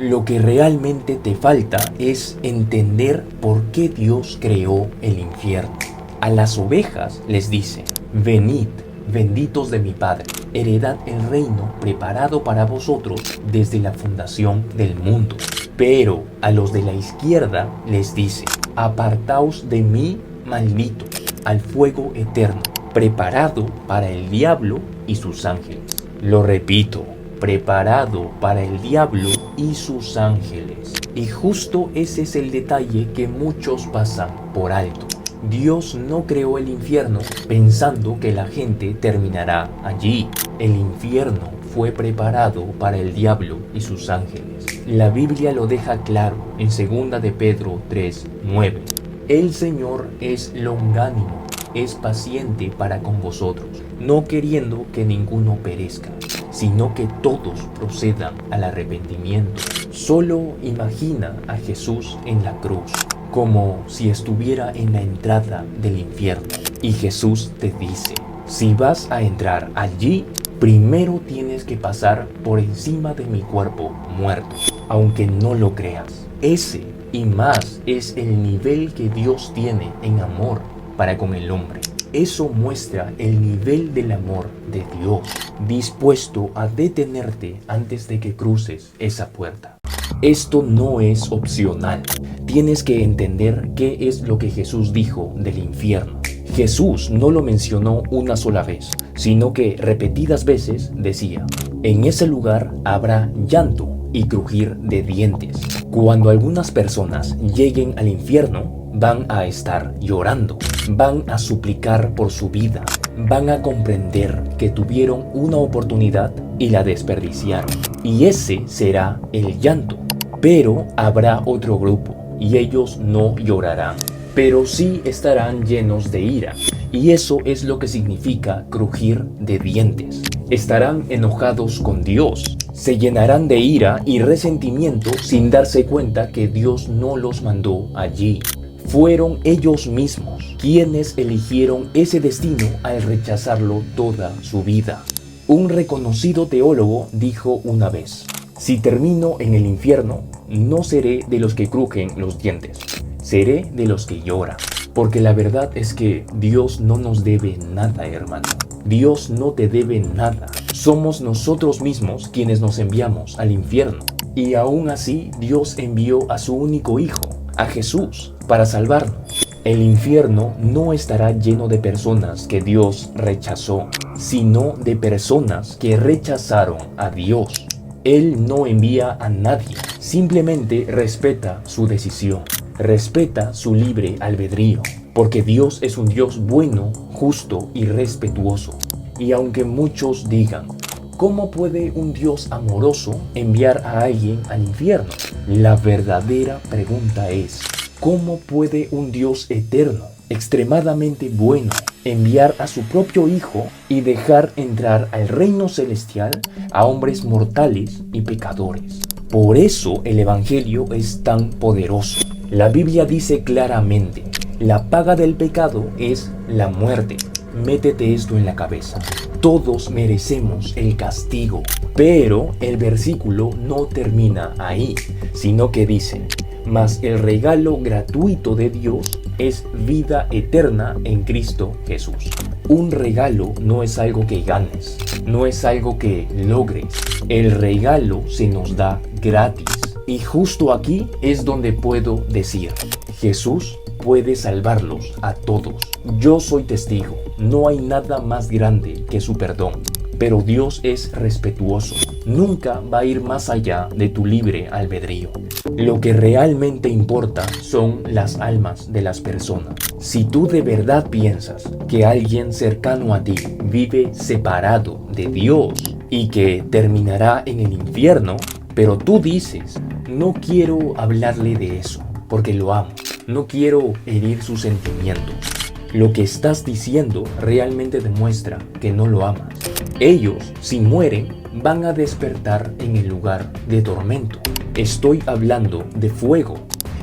Lo que realmente te falta es entender por qué Dios creó el infierno. A las ovejas les dice: venid, benditos de mi Padre, heredad el reino preparado para vosotros desde la fundación del mundo. Pero a los de la izquierda les dice: apartaos de mí, malditos, al fuego eterno, preparado para el diablo y sus ángeles. Lo repito, preparado para el diablo y sus ángeles. Y justo ese es el detalle que muchos pasan por alto. Dios no creó el infierno pensando que la gente terminará allí. El infierno fue preparado para el diablo y sus ángeles. La Biblia lo deja claro en 2 de Pedro 3:9. El Señor es longánimo, es paciente para con vosotros, no queriendo que ninguno perezca, sino que todos procedan al arrepentimiento. Solo imagina a Jesús en la cruz, como si estuviera en la entrada del infierno. Y Jesús te dice: si vas a entrar allí, primero tienes que pasar por encima de mi cuerpo muerto, aunque no lo creas. Ese y más es el nivel que Dios tiene en amor para con el hombre. Eso muestra el nivel del amor de Dios, dispuesto a detenerte antes de que cruces esa puerta. Esto no es opcional. Tienes que entender qué es lo que Jesús dijo del infierno. Jesús no lo mencionó una sola vez, sino que repetidas veces decía: en ese lugar habrá llanto y crujir de dientes. Cuando algunas personas lleguen al infierno, van a estar llorando, van a suplicar por su vida, van a comprender que tuvieron una oportunidad y la desperdiciaron. Y ese será el llanto. Pero habrá otro grupo y ellos no llorarán, pero sí estarán llenos de ira. Y eso es lo que significa crujir de dientes. Estarán enojados con Dios. Se llenarán de ira y resentimiento sin darse cuenta que Dios no los mandó allí. Fueron ellos mismos quienes eligieron ese destino al rechazarlo toda su vida. Un reconocido teólogo dijo una vez: si termino en el infierno, no seré de los que crujen los dientes, seré de los que lloran. Porque la verdad es que Dios no nos debe nada, hermano. Dios no te debe nada. Somos nosotros mismos quienes nos enviamos al infierno. Y aún así, Dios envió a su único Hijo, a Jesús, para salvarnos. El infierno no estará lleno de personas que Dios rechazó, sino de personas que rechazaron a Dios. Él no envía a nadie, simplemente respeta su decisión, respeta su libre albedrío, porque Dios es un Dios bueno, justo y respetuoso. Y aunque muchos digan: ¿cómo puede un Dios amoroso enviar a alguien al infierno? La verdadera pregunta es: ¿cómo puede un Dios eterno, extremadamente bueno, enviar a su propio Hijo y dejar entrar al reino celestial a hombres mortales y pecadores? Por eso el Evangelio es tan poderoso. La Biblia dice claramente: la paga del pecado es la muerte. Métete esto en la cabeza. Todos merecemos el castigo. Pero el versículo no termina ahí, sino que dice: mas el regalo gratuito de Dios es vida eterna en Cristo Jesús. Un regalo no es algo que ganes, no es algo que logres. El regalo se nos da gratis. Y justo aquí es donde puedo decir: Jesús puede salvarlos a todos. Yo soy testigo, no hay nada más grande que su perdón. Pero Dios es respetuoso, nunca va a ir más allá de tu libre albedrío. Lo que realmente importa son las almas de las personas. Si tú de verdad piensas que alguien cercano a ti vive separado de Dios y que terminará en el infierno, pero tú dices: no quiero hablarle de eso porque lo amo, no quiero herir sus sentimientos, lo que estás diciendo realmente demuestra que no lo amas. Ellos, si mueren, van a despertar en el lugar de tormento. Estoy hablando de fuego.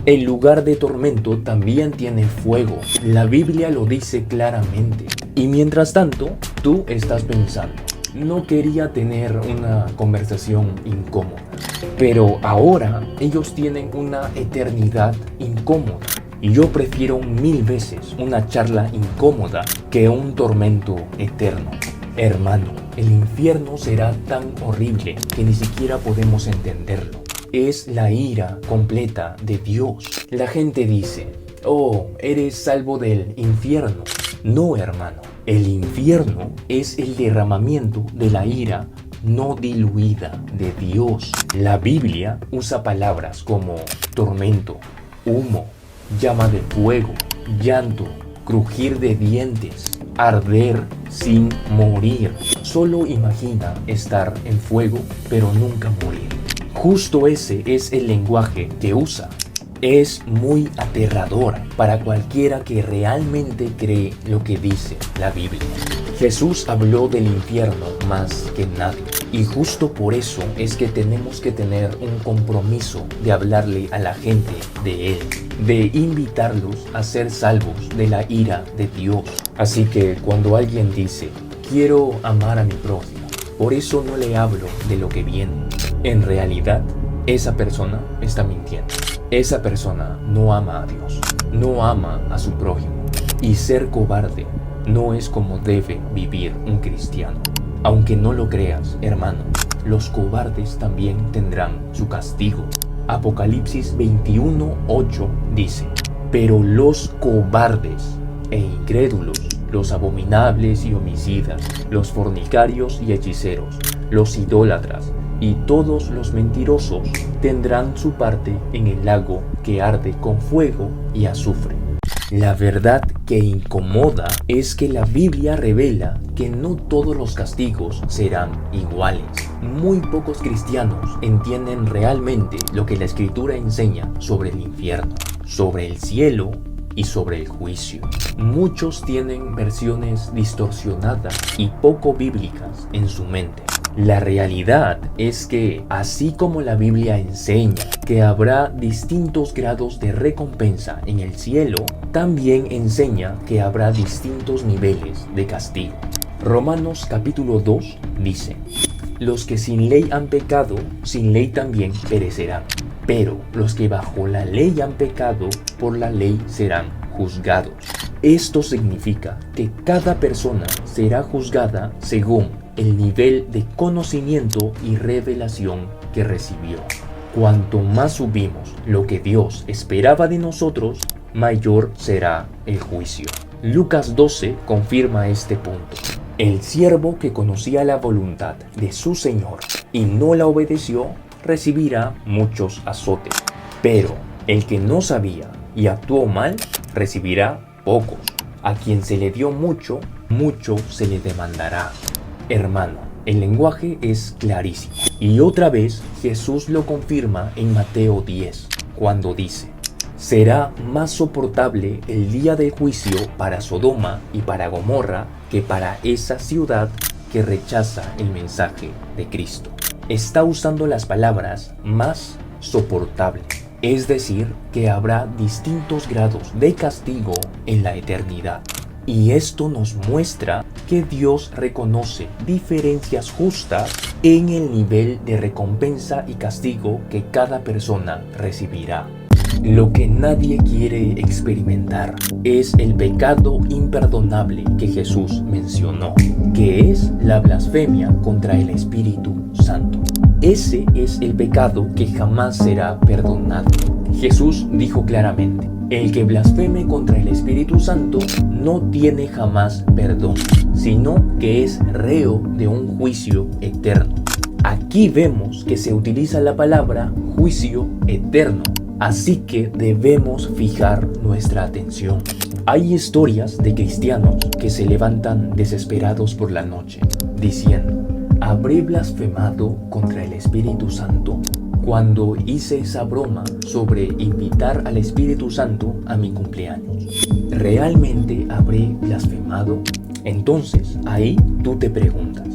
El lugar de tormento también tiene fuego. La Biblia lo dice claramente. Y mientras tanto, tú estás pensando: no quería tener una conversación incómoda. Pero ahora ellos tienen una eternidad incómoda. Y yo prefiero 1000 veces una charla incómoda que un tormento eterno. Hermano, el infierno será tan horrible que ni siquiera podemos entenderlo. Es la ira completa de Dios. La gente dice, oh, eres salvo del infierno. No, hermano, el infierno es el derramamiento de la ira no diluida de Dios. La Biblia usa palabras como tormento, humo, llama de fuego, llanto, crujir de dientes, arder sin morir. Solo imagina estar en fuego, pero nunca morir. Justo ese es el lenguaje que usa. Es muy aterrador para cualquiera que realmente cree lo que dice la Biblia. Jesús habló del infierno más que nadie. Y justo por eso es que tenemos que tener un compromiso de hablarle a la gente de Él, de invitarlos a ser salvos de la ira de Dios. Así que cuando alguien dice, quiero amar a mi prójimo, por eso no le hablo de lo que viene, en realidad, esa persona está mintiendo. Esa persona no ama a Dios, no ama a su prójimo. Y ser cobarde no es como debe vivir un cristiano. Aunque no lo creas, hermano, los cobardes también tendrán su castigo. Apocalipsis 21:8 dice, pero los cobardes e incrédulos, los abominables y homicidas, los fornicarios y hechiceros, los idólatras y todos los mentirosos tendrán su parte en el lago que arde con fuego y azufre. La verdad que incomoda es que la Biblia revela que no todos los castigos serán iguales. Muy pocos cristianos entienden realmente lo que la Escritura enseña sobre el infierno, sobre el cielo y sobre el juicio. Muchos tienen versiones distorsionadas y poco bíblicas en su mente. La realidad es que, así como la Biblia enseña que habrá distintos grados de recompensa en el cielo, también enseña que habrá distintos niveles de castigo. Romanos capítulo 2 dice, los que sin ley han pecado, sin ley también perecerán. Pero los que bajo la ley han pecado, por la ley serán juzgados. Esto significa que cada persona será juzgada según el nivel de conocimiento y revelación que recibió. Cuanto más subimos lo que Dios esperaba de nosotros, mayor será el juicio. Lucas 12 confirma este punto. El siervo que conocía la voluntad de su Señor y no la obedeció, recibirá muchos azotes. Pero el que no sabía y actuó mal, recibirá pocos. A quien se le dio mucho, mucho se le demandará. Hermano, el lenguaje es clarísimo. Y otra vez Jesús lo confirma en Mateo 10, cuando dice, será más soportable el día del juicio para Sodoma y para Gomorra que para esa ciudad que rechaza el mensaje de Cristo. Está usando las palabras más soportable, es decir, que habrá distintos grados de castigo en la eternidad. Y esto nos muestra que Dios reconoce diferencias justas en el nivel de recompensa y castigo que cada persona recibirá. Lo que nadie quiere experimentar es el pecado imperdonable que Jesús mencionó, que es la blasfemia contra el Espíritu Santo. Ese es el pecado que jamás será perdonado. Jesús dijo claramente, el que blasfeme contra el Espíritu Santo no tiene jamás perdón, sino que es reo de un juicio eterno. Aquí vemos que se utiliza la palabra juicio eterno, así que debemos fijar nuestra atención. Hay historias de cristianos que se levantan desesperados por la noche, diciendo, ¿habré blasfemado contra el Espíritu Santo cuando hice esa broma sobre invitar al Espíritu Santo a mi cumpleaños? ¿Realmente habré blasfemado? Entonces, ahí tú te preguntas,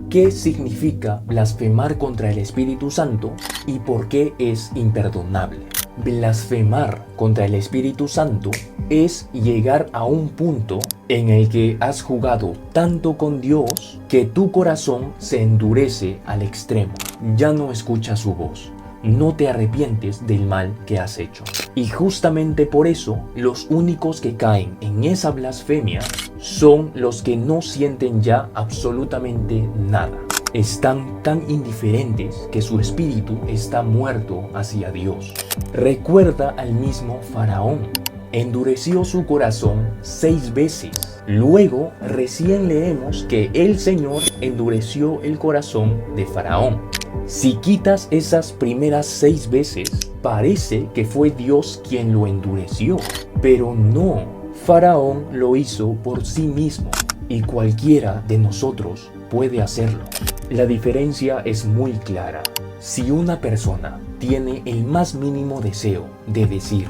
¿qué significa blasfemar contra el Espíritu Santo y por qué es imperdonable? Blasfemar contra el Espíritu Santo es llegar a un punto en el que has jugado tanto con Dios que tu corazón se endurece al extremo. Ya no escuchas su voz, no te arrepientes del mal que has hecho. Y justamente por eso, los únicos que caen en esa blasfemia son los que no sienten ya absolutamente nada. Están tan indiferentes que su espíritu está muerto hacia Dios. Recuerda al mismo Faraón. Endureció su corazón 6 veces. Luego recién leemos que el Señor endureció el corazón de Faraón. Si quitas esas primeras 6 veces, parece que fue Dios quien lo endureció. Pero no, Faraón lo hizo por sí mismo y cualquiera de nosotros puede hacerlo. La diferencia es muy clara. Si una persona tiene el más mínimo deseo de decir,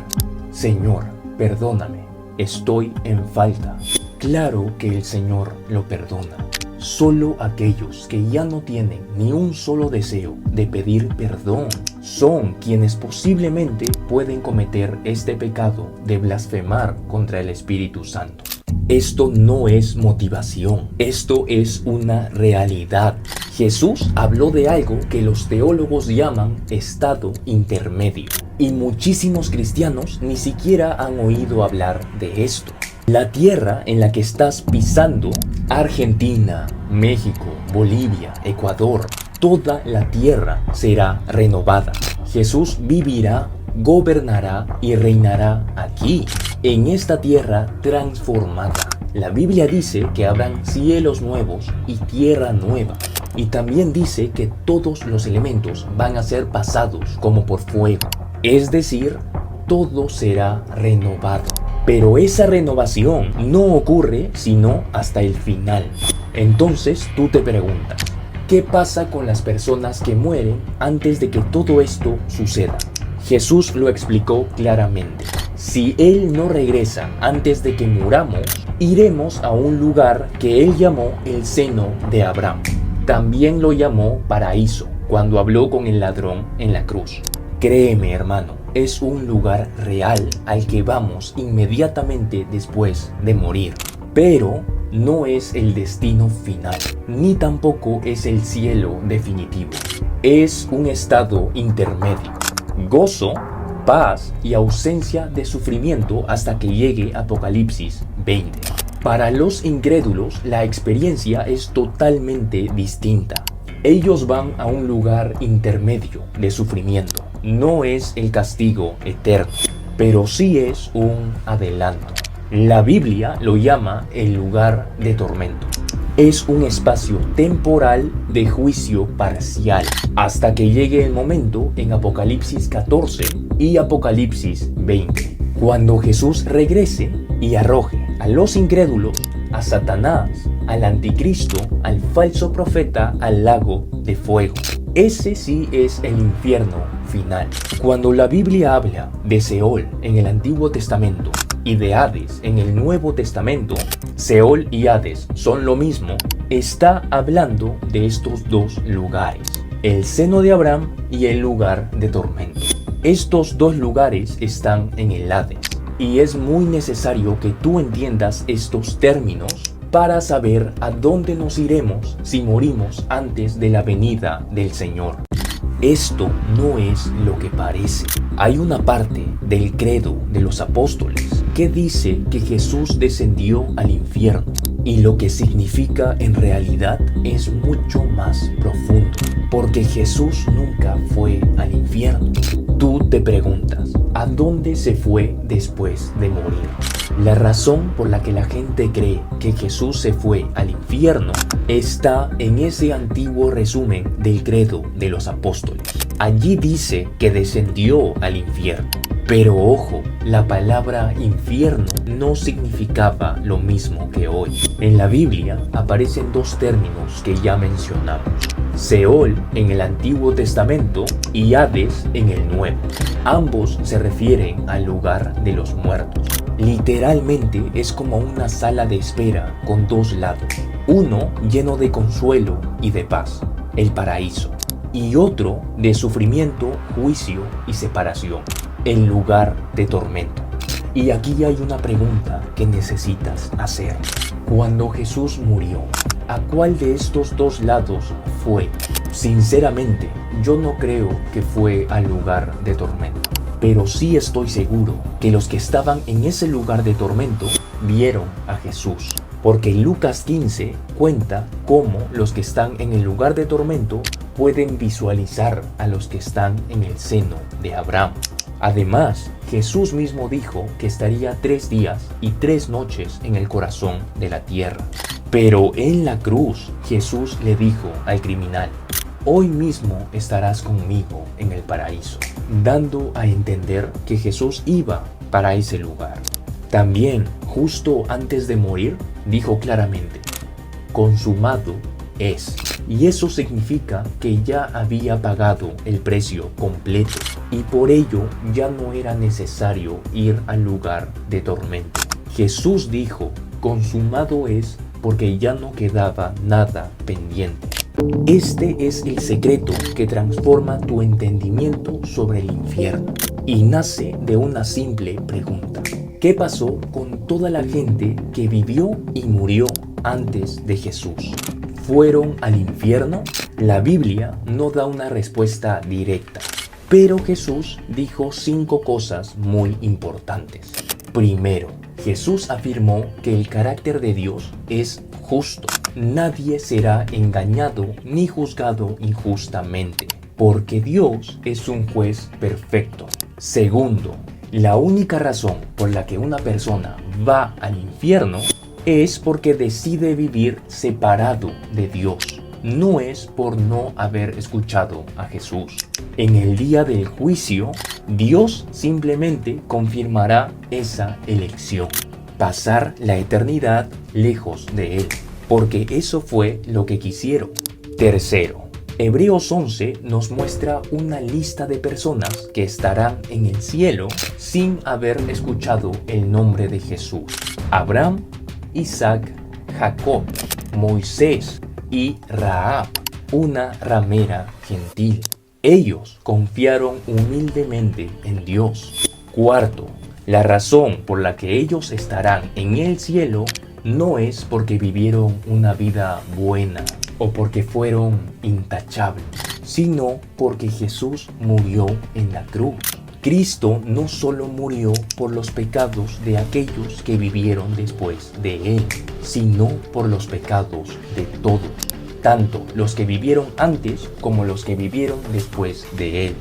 Señor, perdóname, estoy en falta, claro que el Señor lo perdona. Solo aquellos que ya no tienen ni un solo deseo de pedir perdón son quienes posiblemente pueden cometer este pecado de blasfemar contra el Espíritu Santo. Esto no es motivación, esto es una realidad. Jesús habló de algo que los teólogos llaman estado intermedio, y muchísimos cristianos ni siquiera han oído hablar de esto. La tierra en la que estás pisando, Argentina, México, Bolivia, Ecuador, toda la tierra será renovada. Jesús vivirá, gobernará y reinará aquí, en esta tierra transformada. La Biblia dice que habrán cielos nuevos y tierra nueva. Y también dice que todos los elementos van a ser pasados como por fuego. Es decir, todo será renovado. Pero esa renovación no ocurre sino hasta el final. Entonces tú te preguntas, ¿qué pasa con las personas que mueren antes de que todo esto suceda? Jesús lo explicó claramente. Si Él no regresa antes de que muramos, iremos a un lugar que Él llamó el seno de Abraham. También lo llamó paraíso cuando habló con el ladrón en la cruz. Créeme, hermano, es un lugar real al que vamos inmediatamente después de morir. Pero no es el destino final, ni tampoco es el cielo definitivo. Es un estado intermedio. Gozo, paz y ausencia de sufrimiento hasta que llegue Apocalipsis 20. Para los incrédulos, la experiencia es totalmente distinta. Ellos van a un lugar intermedio de sufrimiento. No es el castigo eterno, pero sí es un adelanto. La Biblia lo llama el lugar de tormento. Es un espacio temporal de juicio parcial, hasta que llegue el momento en Apocalipsis 14 y Apocalipsis 20, cuando Jesús regrese y arroje a los incrédulos, a Satanás, al anticristo, al falso profeta, al lago de fuego. Ese sí es el infierno final. Cuando la Biblia habla de Seol en el Antiguo Testamento y de Hades en el Nuevo Testamento, Seol y Hades son lo mismo, está hablando de estos dos lugares, el seno de Abraham y el lugar de tormento. Estos dos lugares están en el Hades, y es muy necesario que tú entiendas estos términos para saber a dónde nos iremos si morimos antes de la venida del Señor. Esto no es lo que parece. Hay una parte del credo de los apóstoles que dice que Jesús descendió al infierno, y lo que significa en realidad es mucho más profundo, porque Jesús nunca fue al infierno. Tú te preguntas, ¿a dónde se fue después de morir? La razón por la que la gente cree que Jesús se fue al infierno está en ese antiguo resumen del credo de los apóstoles. Allí dice que descendió al infierno. Pero ojo, la palabra infierno no significaba lo mismo que hoy. En la Biblia aparecen dos términos que ya mencionamos: Seol en el Antiguo Testamento y Hades en el Nuevo. Ambos se refieren al lugar de los muertos. Literalmente es como una sala de espera con dos lados. Uno lleno de consuelo y de paz, el paraíso, y otro de sufrimiento, juicio y separación, el lugar de tormento. Y aquí hay una pregunta que necesitas hacer. Cuando Jesús murió, ¿a cuál de estos dos lados fue? Sinceramente, yo no creo que fue al lugar de tormento, pero sí estoy seguro que los que estaban en ese lugar de tormento vieron a Jesús. Porque Lucas 15 cuenta cómo los que están en el lugar de tormento pueden visualizar a los que están en el seno de Abraham. Además, Jesús mismo dijo que estaría 3 días y 3 noches en el corazón de la tierra. Pero en la cruz, Jesús le dijo al criminal: hoy mismo estarás conmigo en el paraíso, dando a entender que Jesús iba para ese lugar. También, justo antes de morir, dijo claramente: consumado es. Y eso significa que ya había pagado el precio completo y por ello ya no era necesario ir al lugar de tormento. Jesús dijo: consumado es, porque ya no quedaba nada pendiente. Este es el secreto que transforma tu entendimiento sobre el infierno y nace de una simple pregunta: ¿qué pasó con toda la gente que vivió y murió antes de Jesús? ¿Fueron al infierno? La Biblia no da una respuesta directa, pero Jesús dijo 5 cosas muy importantes. Primero, Jesús afirmó que el carácter de Dios es justo. Nadie será engañado ni juzgado injustamente, porque Dios es un juez perfecto. Segundo, la única razón por la que una persona va al infierno es porque decide vivir separado de Dios. No es por no haber escuchado a Jesús. En el día del juicio, Dios simplemente confirmará esa elección: pasar la eternidad lejos de Él, porque eso fue lo que quisieron. Tercero, Hebreos 11 nos muestra una lista de personas que estarán en el cielo sin haber escuchado el nombre de Jesús: Abraham, Isaac, Jacob, Moisés y Rahab, una ramera gentil. Ellos confiaron humildemente en Dios. Cuarto, la razón por la que ellos estarán en el cielo no es porque vivieron una vida buena o porque fueron intachables, sino porque Jesús murió en la cruz. Cristo no solo murió por los pecados de aquellos que vivieron después de Él, sino por los pecados de todos, tanto los que vivieron antes como los que vivieron después de Él.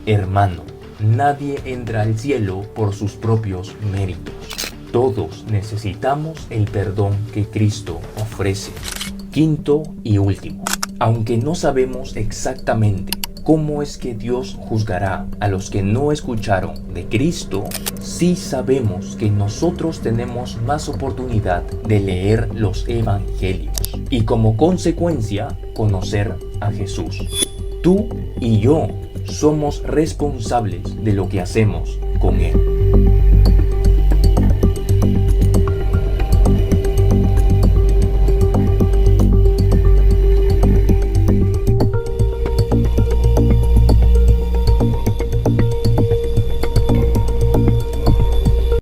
Hermano, nadie entra al cielo por sus propios méritos. Todos necesitamos el perdón que Cristo ofrece. Quinto y último, aunque no sabemos exactamente cómo es que Dios juzgará a los que no escucharon de Cristo, sí sabemos que nosotros tenemos más oportunidad de leer los evangelios y como consecuencia conocer a Jesús. Tú y yo somos responsables de lo que hacemos con Él.